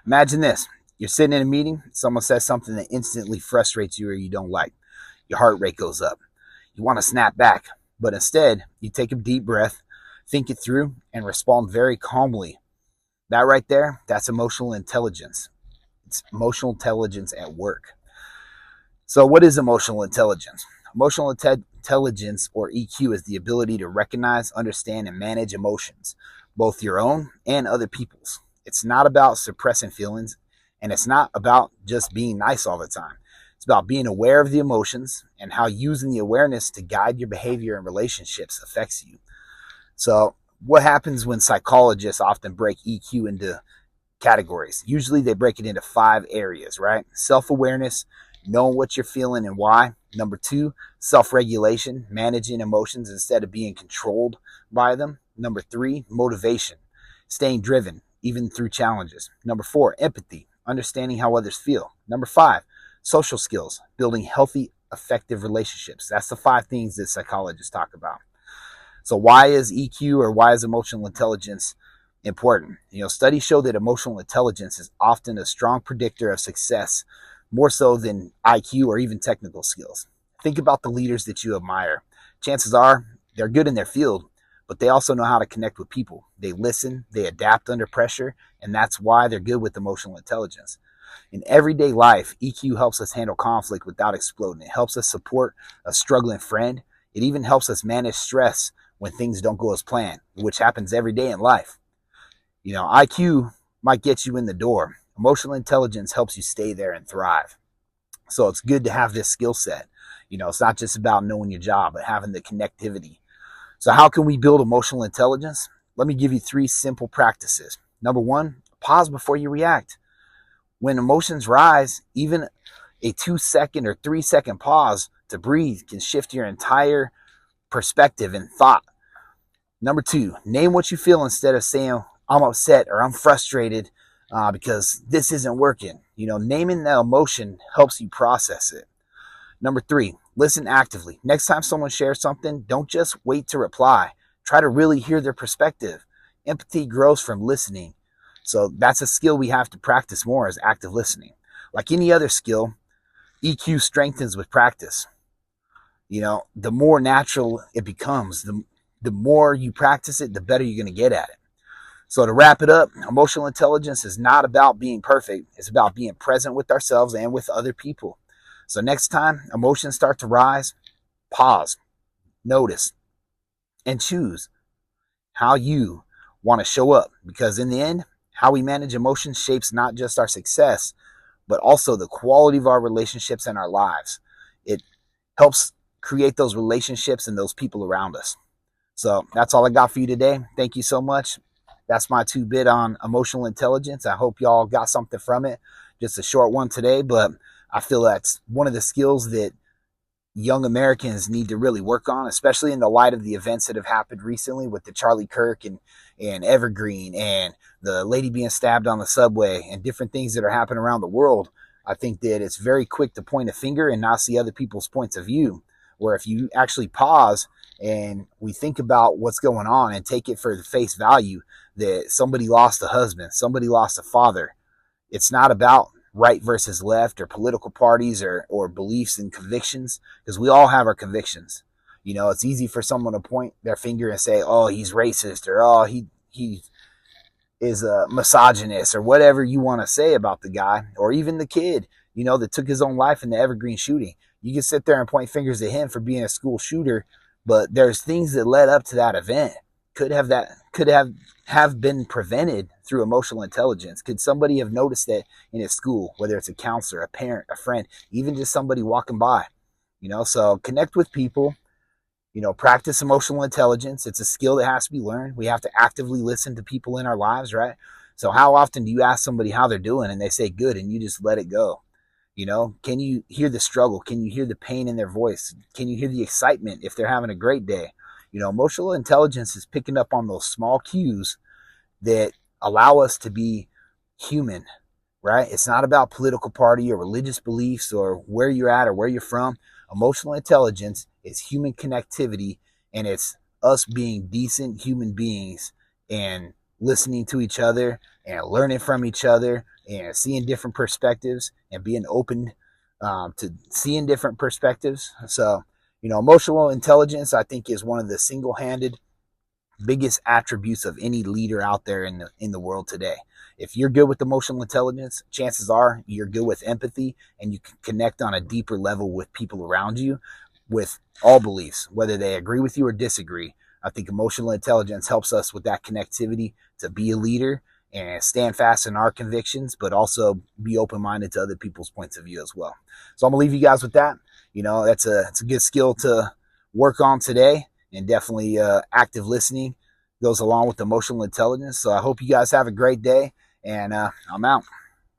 Imagine this. You're sitting in a meeting, someone says something that instantly frustrates you or you don't like. Your heart rate goes up. You want to snap back, but instead, you take a deep breath, think it through, and respond very calmly. That right there, that's emotional intelligence. It's emotional intelligence at work. So, what is emotional intelligence? Intelligence, or EQ, is the ability to recognize, understand, and manage emotions, both your own and other people's. It's not about suppressing feelings, and it's not about just being nice all the time. It's about being aware of the emotions and how using the awareness to guide your behavior and relationships affects you. So, what happens when psychologists often break EQ into categories? Usually they break it into 5 areas, right? Self-awareness, knowing what you're feeling and why. Number 2, self-regulation, managing emotions instead of being controlled by them. Number 3, motivation, staying driven even through challenges. Number 4, empathy, understanding how others feel. Number 5, social skills, building healthy, effective relationships. That's the 5 things that psychologists talk about. So why is EQ, or why is emotional intelligence important? Studies show that emotional intelligence is often a strong predictor of success, more so than IQ or even technical skills. Think about the leaders that you admire. Chances are they're good in their field, but they also know how to connect with people. They listen, they adapt under pressure, and that's why they're good with emotional intelligence. In everyday life, EQ helps us handle conflict without exploding. It helps us support a struggling friend. It even helps us manage stress when things don't go as planned, which happens every day in life. IQ might get you in the door. Emotional intelligence helps you stay there and thrive. So it's good to have this skill set. It's not just about knowing your job, but having the connectivity. So how can we build emotional intelligence? Let me give you 3 simple practices. Number 1, pause before you react. When emotions rise, even a 2-second or 3-second pause to breathe can shift your entire perspective and thought. Number 2, name what you feel instead of saying, I'm upset or I'm frustrated because this isn't working. Naming the emotion helps you process it. Number 3, listen actively. Next time someone shares something, don't just wait to reply. Try to really hear their perspective. Empathy grows from listening. So that's a skill we have to practice more, is active listening. Like any other skill, EQ strengthens with practice. The more natural it becomes, the more you practice it, the better you're going to get at it. So to wrap it up, emotional intelligence is not about being perfect. It's about being present with ourselves and with other people. So next time emotions start to rise, pause, notice, and choose how you want to show up. Because in the end, how we manage emotions shapes not just our success, but also the quality of our relationships and our lives. It helps create those relationships and those people around us. So that's all I got for you today. Thank you so much. That's my 2-bit on emotional intelligence. I hope y'all got something from it. Just a short one today, but I feel that's one of the skills that young Americans need to really work on, especially in the light of the events that have happened recently with the Charlie Kirk and Evergreen and the lady being stabbed on the subway and different things that are happening around the world. I think that it's very quick to point a finger and not see other people's points of view, where if you actually pause and we think about what's going on and take it for the face value that somebody lost a husband, somebody lost a father. It's not about right versus left or political parties or beliefs and convictions, because we all have our convictions. It's easy for someone to point their finger and say, oh, he's racist, or oh, he is a misogynist, or whatever you want to say about the guy, or even the kid, that took his own life in the Evergreen shooting. You can sit there and point fingers at him for being a school shooter, but there's things that led up to that event. Could have been prevented through emotional intelligence. Could somebody have noticed that in his school, whether it's a counselor, a parent, a friend, even just somebody walking by? So connect with people, practice emotional intelligence. It's a skill that has to be learned. We have to actively listen to people in our lives, right? So how often do you ask somebody how they're doing and they say good and you just let it go? Can you hear the struggle? Can you hear the pain in their voice? Can you hear the excitement if they're having a great day? Emotional intelligence is picking up on those small cues that allow us to be human, right? It's not about political party or religious beliefs or where you're at or where you're from. Emotional intelligence is human connectivity, and it's us being decent human beings and listening to each other and learning from each other and seeing different perspectives and being open to seeing different perspectives. So, emotional intelligence, I think, is one of the single-handed biggest attributes of any leader out there in the world today. If you're good with emotional intelligence, chances are you're good with empathy, and you can connect on a deeper level with people around you with all beliefs, whether they agree with you or disagree. I think emotional intelligence helps us with that connectivity to be a leader and stand fast in our convictions, but also be open-minded to other people's points of view as well. So I'm gonna leave you guys with that. It's a good skill to work on today, and definitely active listening goes along with emotional intelligence. So I hope you guys have a great day, and I'm out.